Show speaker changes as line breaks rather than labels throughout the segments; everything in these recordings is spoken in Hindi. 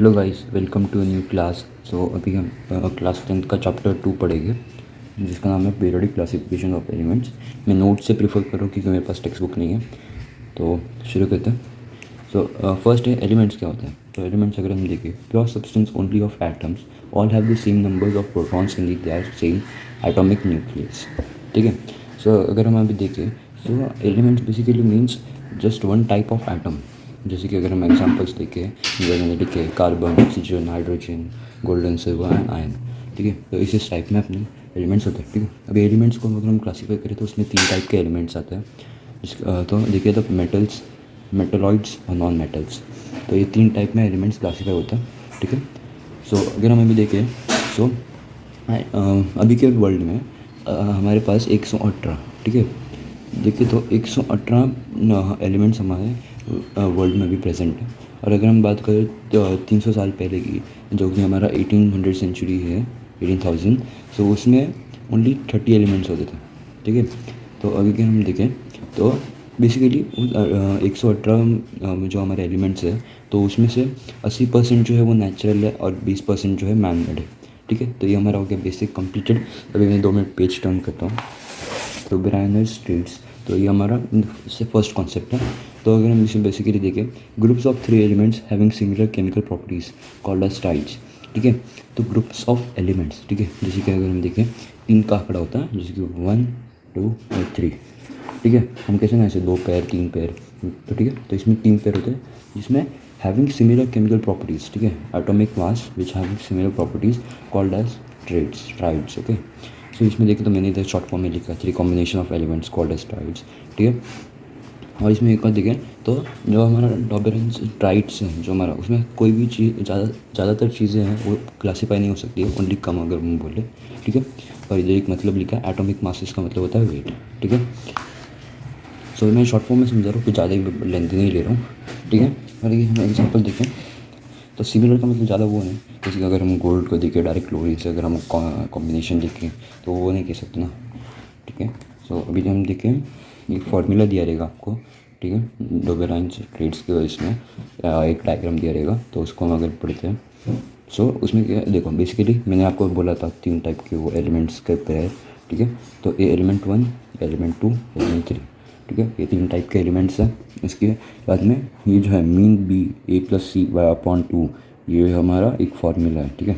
Hello guys, welcome to new class. So अभी हम क्लास 10th का चैप्टर 2 पढ़ेंगे, जिसका नाम है पीरियोडिक क्लासिफिकेशन ऑफ एलिमेंट्स। मैं नोट से प्रीफर कर रहा हूँ क्योंकि मेरे पास टेक्स्ट बुक नहीं है। तो शुरू करते हैं। सो फर्स्ट है एलिमेंट्स क्या होता है। तो एलिमेंट्स अगर हम देखें, pure substance only of atoms all have the same numbers of protons in their same atomic nucleus. ठीक है। सो अगर हम अभी देखें, so elements basically means just one type of atom. जैसे कि अगर हम एग्जांपल्स देखें, जैसे मैंने लिखे carbon, oxygen, hydrogen, golden, silver and iron. ठीक है। तो इस टाइप में अपने एलिमेंट्स होते हैं। ठीक है। अभी एलिमेंट्स को अगर हम क्लासीफाई करें तो उसमें 3 टाइप के एलिमेंट्स आते हैं। तो देखिए, तो मेटल्स, मेटलॉइड्स और नॉन मेटल्स। तो ये 3 टाइप में एलिमेंट्स क्लासीफाई होता है। ठीक है। सो अगर हम अभी देखें, सो अभी के वर्ल्ड में हमारे पास 118। ठीक है। देखिए, तो 118 एलिमेंट्स हमारे वर्ल्ड में भी प्रेजेंट है। और अगर हम बात करें तो 300 साल पहले की, जो कि हमारा 1800 सेंचुरी है, 18,000, सो उसमें ओनली 30 एलिमेंट्स होते थे। ठीक है। तो अभी के हम देखें तो बेसिकली 118 जो हमारे एलिमेंट्स है, तो उसमें से 80% जो है वो नेचुरल है और 20% जो है मैन मेड है। ठीक है। तो ये हमारा हो गया बेसिक कंप्लीटेड। अभी मैं 2 मिनट पेज टर्न करता हूँ। तो ब्रायनर स्टेट्स, तो ये हमारा इससे फर्स्ट कॉन्सेप्ट है। तो अगर हम इसे बेसिकली देखें, groups of 3 elements having similar chemical properties called as triads. ठीक है। तो ग्रुप्स ऑफ एलिमेंट्स, ठीक है, जैसे कि अगर हम देखें 3 का आंकड़ा होता है, जैसे कि 1, 2 और 3। ठीक है। हम कैसे ना, ऐसे 2 पेयर, 3 पेयर। तो ठीक है, तो इसमें 3 पेयर होते हैं जिसमें हैविंग सिमिलर केमिकल प्रॉपर्टीज। ठीक है। Atomic mass which having similar properties called as triads. Okay. So इसमें देखें तो मैंने इधर शॉर्ट फॉर्म में लिखा है 3 combination of elements called as triads. ठीक है। और इसमें एक बार देखें तो जो हमारा डॉबरेंस ट्राइड्स हैं, जो हमारा उसमें कोई भी चीज़, ज़्यादातर चीज़ें हैं वो क्लासीफाई नहीं हो सकती है, ओनली कम अगर हम बोले। ठीक है। और इधर एक मतलब लिखा है एटॉमिक मासेस का मतलब होता है वेट। ठीक है। सो मैं शॉर्ट फॉर्म में समझा रहा हूँ, कुछ ज़्यादा ही लेंथी नहीं ले रहा हूँ। ठीक है। और ये हम एग्जाम्पल देखें तो सिमिलर का मतलब ज़्यादा वो नहीं, जैसे कि अगर हम गोल्ड को देखें डायरेक्ट क्लोरीन से, अगर हम कॉम्बिनेशन देखें तो वो नहीं कह सकते ना। ठीक है। सो अभी जो हम देखें, एक फार्मूला दिया रहेगा आपको। ठीक है। डोबेराइन्स ट्रेड्स के इसमें एक डायग्राम दिया रहेगा, तो उसको हम अगर पढ़ते हैं, सो उसमें क्या देखो, बेसिकली मैंने आपको बोला था 3 टाइप के वो एलिमेंट्स के पेयर। ठीक है। तो ये एलिमेंट 1, एलिमेंट 2, एलिमेंट 3। ठीक है। ये 3 टाइप के एलिमेंट्स हैं। इसके बाद में ये जो है मीन बी A+C/2, ये हमारा एक फार्मूला है। ठीक है।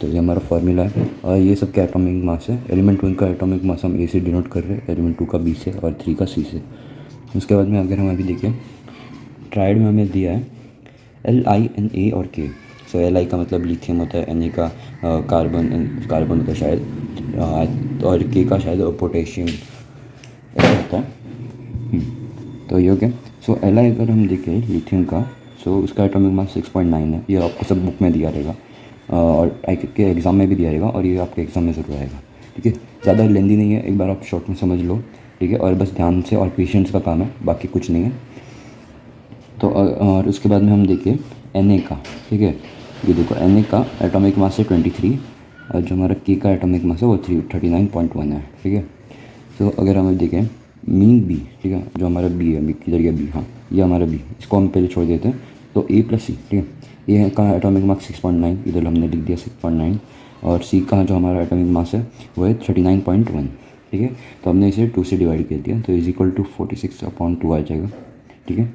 तो ये हमारा फार्मूला है और ये सब का एटॉमिक मास है। एलिमेंट 1 का एटॉमिक मास हम A से डिनोट कर रहे हैं, एलिमेंट 2 का B से और 3 का C से। उसके बाद में अगर हम अभी देखें, ट्राइड में हमें दिया है Li, Na और K। सो Li का मतलब लिथियम होता है, Na का कार्बन का शायद, और K का शायद पोटेशियम ऐसा होता है। तो ये हो गया। सो Li अगर हम देखें लिथियम का, सो उसका एटॉमिक मास 6.9 है। ये आपको सब बुक में दिया रहेगा और आई के एग्ज़ाम में भी दिया रहेगा, और ये आपके एग्ज़ाम में ज़रूर आएगा। ठीक है। ज़्यादा लेंदी नहीं है, एक बार आप शॉर्ट में समझ लो। ठीक है। और बस ध्यान से और पेशेंस का काम है, बाकी कुछ नहीं है। तो और उसके बाद में हम देखें Na का। ठीक है। ये देखो Na का एटॉमिक मास है 23, और जो हमारा K का एटॉमिक मास है वो 39.1 है। ठीक है। तो अगर हम देखें मीन बी, ठीक है, जो हमारा बी है, बी किधर गया, बी, हाँ ये हमारा बी, इसको हम पहले छोड़ देते हैं। तो A+C, ठीक है, ए का एटॉमिक मास 6.9, इधर हमने लिख दिया 6.9, और सी का जो हमारा एटॉमिक मास है वो है 39.1। ठीक है। तो हमने इसे 2 से डिवाइड कर दिया, तो इज इक्वल टू 46/2 आ जाएगा। ठीक है।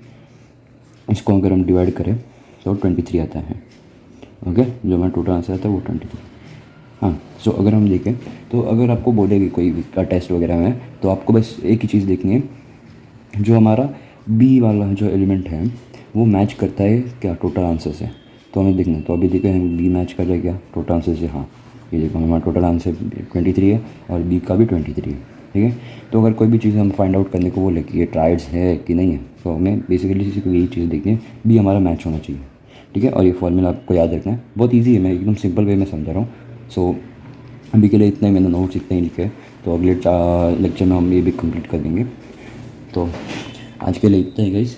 इसको अगर हम डिवाइड करें तो 23 आता है। ओके। जो हमारा टोटल आंसर आता है वो 23। हाँ। सो अगर हम देखें तो अगर आपको बोलेगी कोई का टेस्ट वगैरह में, तो आपको बस एक ही चीज़ देखनी है, जो हमारा बी वाला जो एलिमेंट है वो मैच करता है क्या टोटल आंसर से। तो हमें देखना है। तो अभी देखें हम बी मैच कर रहे हैं क्या टोटल आंसर से। हाँ, ये देखो हमारा टोटल आंसर 23 है और बी का भी 23 है। ठीक है। तो अगर कोई भी चीज़ हम फाइंड आउट करने को बोले कि ये ट्राइड्स है कि नहीं है, तो हमें बेसिकली किसी को यही चीज़ देखनी है, बी हमारा मैच होना चाहिए। ठीक है। और ये फॉर्मूला आपको याद रखना है, बहुत ईजी है, मैं एकदम सिंपल वे में समझा रहा हूँ। सो अभी के लिए इतना ही, मैंने नोट्स इतने ही लिखे, तो अगले लेक्चर में हम ये भी कंप्लीट कर देंगे। तो आज के लिए इतना ही गाइस,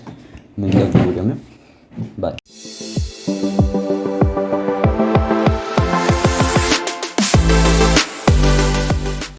मिलते हैं अगले वीडियो में, बाय।